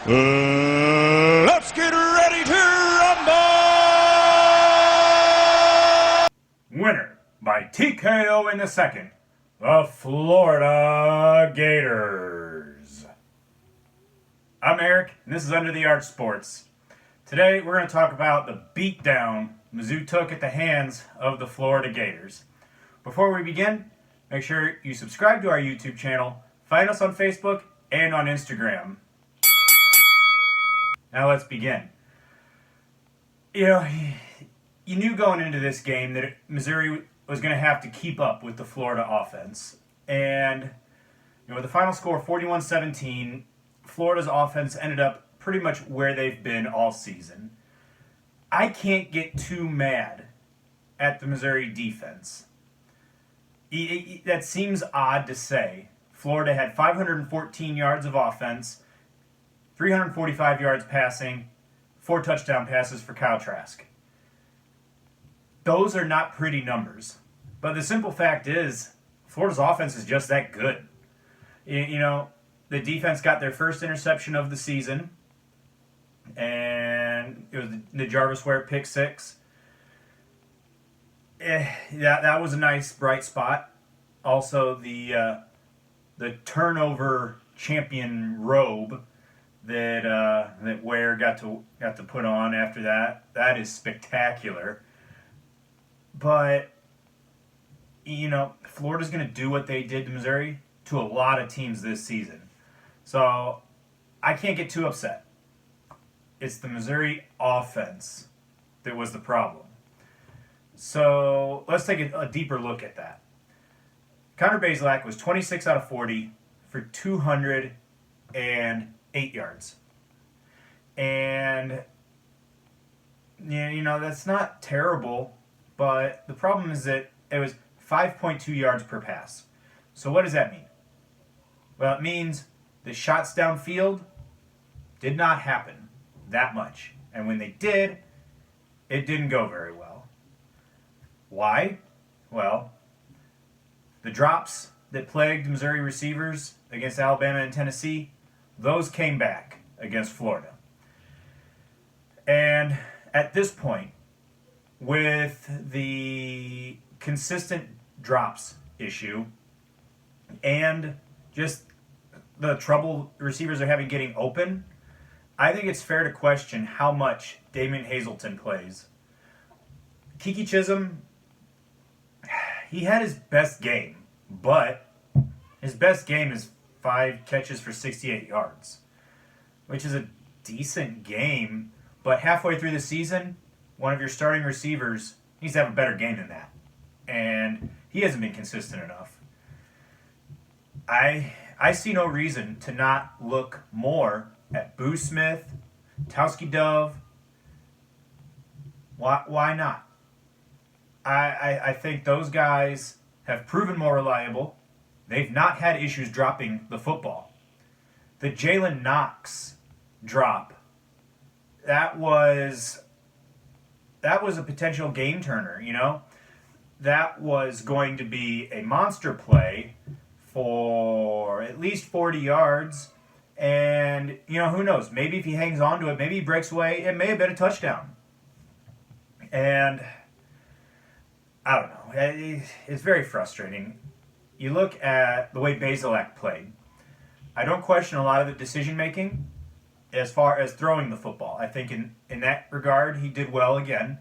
Let's get ready to rumble! Winner by TKO in the second, the Florida Gators. I'm Eric, and this is Under the Arch Sports. Today, we're going to talk about the beatdown Mizzou took at the hands of the Florida Gators. Before we begin, make sure you subscribe to our YouTube channel, find us on Facebook and on Instagram. Now let's begin. You knew going into this game that Missouri was going to have to keep up with the Florida offense. And with the final score 41-17, Florida's offense ended up pretty much where they've been all season. I can't get too mad at the Missouri defense. That seems odd to say. Florida had 514 yards of offense, 345 yards passing, 4 touchdown passes for Kyle Trask. Those are not pretty numbers. But the simple fact is, Florida's offense is just that good. The defense got their first interception of the season, and it was the Jarvis Ware pick six. That was a nice bright spot. Also, the turnover champion robe that Ware got to put on after that is spectacular. But Florida's going to do what they did to Missouri to a lot of teams this season. So I can't get too upset. It's the Missouri offense that was the problem. So let's take a deeper look at that. Connor Bazelak was 26 out of 40 for 208 yards. And, that's not terrible, but the problem is that it was 5.2 yards per pass. So what does that mean? Well, it means the shots downfield did not happen that much. And when they did, it didn't go very well. Why? Well, the drops that plagued Missouri receivers against Alabama and Tennessee, those came back against Florida. And at this point, with the consistent drops issue and just the trouble receivers are having getting open, I think it's fair to question how much Damian Hazelton plays. Kiki Chisholm, he had his best game, but his best game is 5 catches for 68 yards, which is a decent game, but halfway through the season, one of your starting receivers needs to have a better game than that, and he hasn't been consistent enough. I see no reason to not look more at Boo Smith, Towski Dove. Why not? I think those guys have proven more reliable. They've not had issues dropping the football. The Jalen Knox drop, that was a potential game turner, That was going to be a monster play for at least 40 yards. And, who knows? Maybe if he hangs on to it, maybe he breaks away, it may have been a touchdown. And I don't know. It's very frustrating. You look at the way Bazelak played. I don't question a lot of the decision-making as far as throwing the football. I think in that regard, he did well again.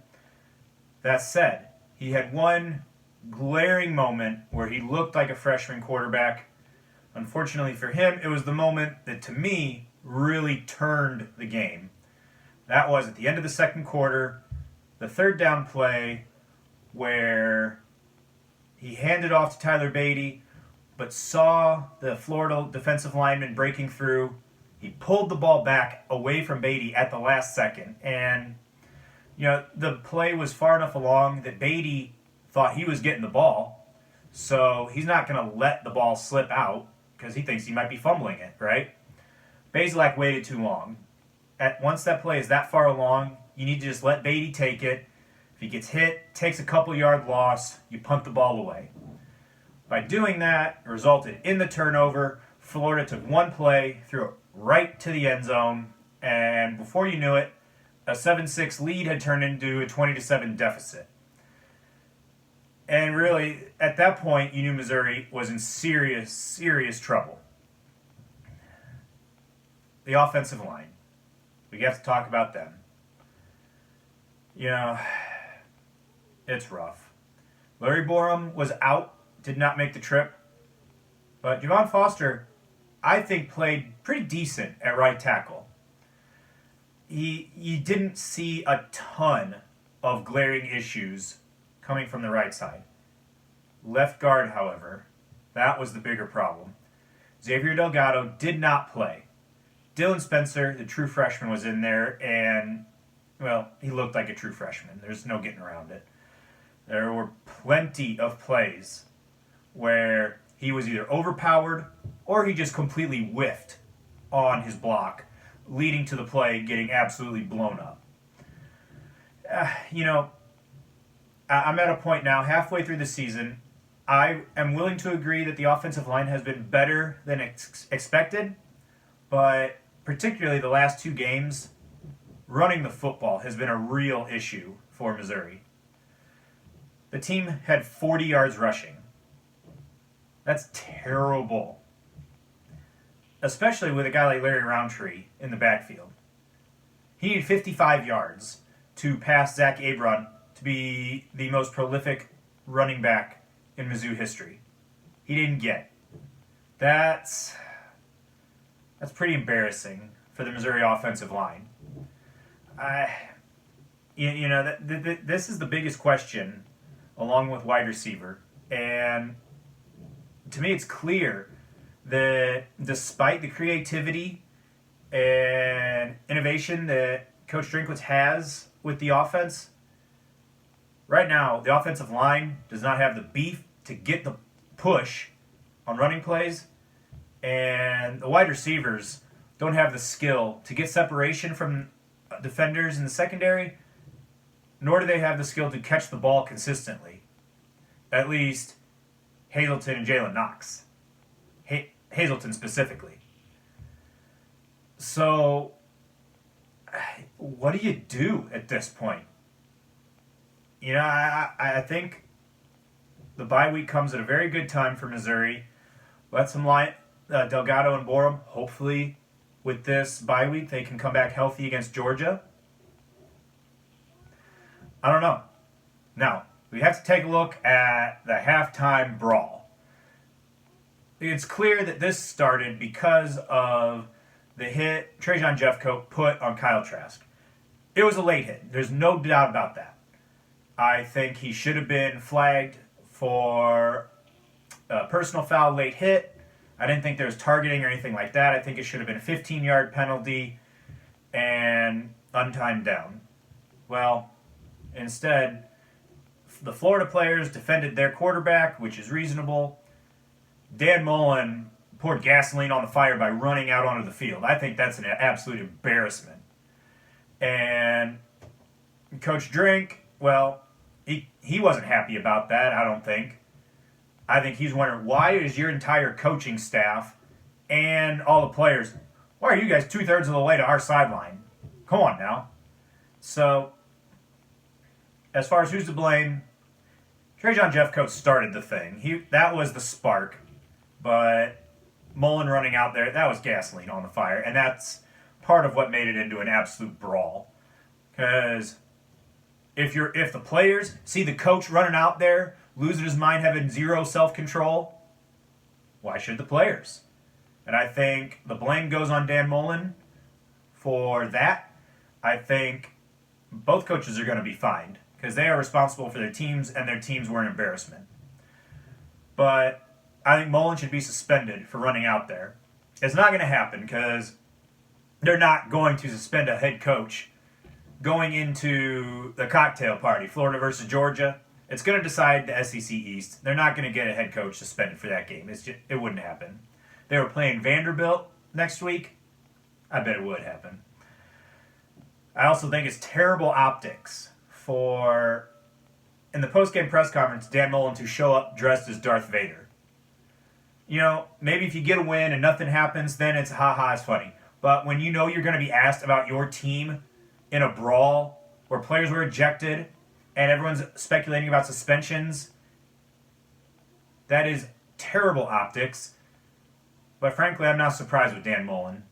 That said, he had one glaring moment where he looked like a freshman quarterback. Unfortunately for him, it was the moment that, to me, really turned the game. That was at the end of the second quarter, the third down play where he handed off to Tyler Beatty, but saw the Florida defensive lineman breaking through. He pulled the ball back away from Beatty at the last second. And, the play was far enough along that Beatty thought he was getting the ball. So he's not going to let the ball slip out because he thinks he might be fumbling it, right? Bazelak waited too long. Once that play is that far along, you need to just let Beatty take it. If he gets hit, takes a couple yard loss, you punt the ball away. By doing that, it resulted in the turnover. Florida took one play, threw right to the end zone, and before you knew it, a 7-6 lead had turned into a 20-7 deficit. And really, at that point, you knew Missouri was in serious, serious trouble. The offensive line. We have to talk about them. You know, it's rough. Larry Borum was out, did not make the trip. But Javon Foster, I think, played pretty decent at right tackle. You didn't see a ton of glaring issues coming from the right side. Left guard, however, that was the bigger problem. Xavier Delgado did not play. Dylan Spencer, the true freshman, was in there, and, well, he looked like a true freshman. There's no getting around it. There were plenty of plays where he was either overpowered or he just completely whiffed on his block, leading to the play getting absolutely blown up. I'm at a point now, halfway through the season, I am willing to agree that the offensive line has been better than expected, but particularly the last two games, running the football has been a real issue for Missouri. The team had 40 yards rushing. That's terrible. Especially with a guy like Larry Roundtree in the backfield. He needed 55 yards to pass Zach Abron to be the most prolific running back in Mizzou history. He didn't get. That's pretty embarrassing for the Missouri offensive line. This is the biggest question, along with wide receiver. And to me, it's clear that despite the creativity and innovation that Coach Drinkwitz has with the offense, right now, the offensive line does not have the beef to get the push on running plays, and the wide receivers don't have the skill to get separation from defenders in the secondary, nor do they have the skill to catch the ball consistently. At least Hazelton and Jalen Knox. Hazelton specifically. So, what do you do at this point? I think the bye week comes at a very good time for Missouri. Let some Delgado and Borum. Hopefully, with this bye week, they can come back healthy against Georgia. I don't know. Now, we have to take a look at the halftime brawl. It's clear that this started because of the hit Trajan Jeffcoat put on Kyle Trask. It was a late hit. There's no doubt about that. I think he should have been flagged for a personal foul late hit. I didn't think there was targeting or anything like that. I think it should have been a 15-yard penalty and untimed down. Well, instead, the Florida players defended their quarterback, which is reasonable. Dan Mullen poured gasoline on the fire by running out onto the field. I think that's an absolute embarrassment. And Coach Drink, well, he wasn't happy about that, I don't think. I think he's wondering, why is your entire coaching staff and all the players, why are you guys 2/3 of the way to our sideline? Come on now. So, as far as who's to blame, Trajan Jeffcoat started the thing. That was the spark. But Mullen running out there, that was gasoline on the fire. And that's part of what made it into an absolute brawl. Because if the players see the coach running out there, losing his mind, having zero self-control, why should the players? And I think the blame goes on Dan Mullen for that. I think both coaches are going to be fined because they are responsible for their teams, and their teams were an embarrassment. But I think Mullen should be suspended for running out there. It's not going to happen because they're not going to suspend a head coach going into the cocktail party, Florida versus Georgia. It's going to decide the SEC East. They're not going to get a head coach suspended for that game. It wouldn't happen. They were playing Vanderbilt next week. I bet it would happen. I also think it's terrible optics for, in the post-game press conference, Dan Mullen to show up dressed as Darth Vader. Maybe if you get a win and nothing happens, then it's ha-ha, it's funny. But when you know you're going to be asked about your team in a brawl where players were ejected and everyone's speculating about suspensions, that is terrible optics. But frankly, I'm not surprised with Dan Mullen.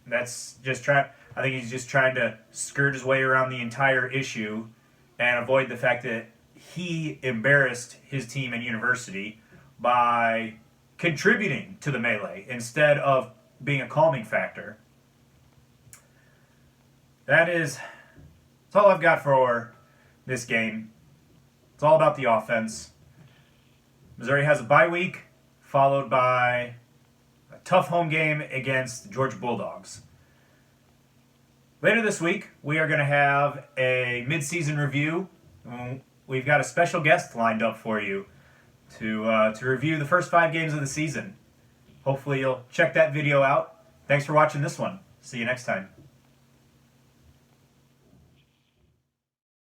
That's just I think he's just trying to skirt his way around the entire issue and avoid the fact that he embarrassed his team and university by contributing to the melee instead of being a calming factor. That's all I've got for this game. It's all about the offense. Missouri has a bye week, followed by a tough home game against the Georgia Bulldogs. Later this week, we are going to have a mid-season review. We've got a special guest lined up for you to review the first 5 games of the season. Hopefully you'll check that video out. Thanks for watching this one. See you next time.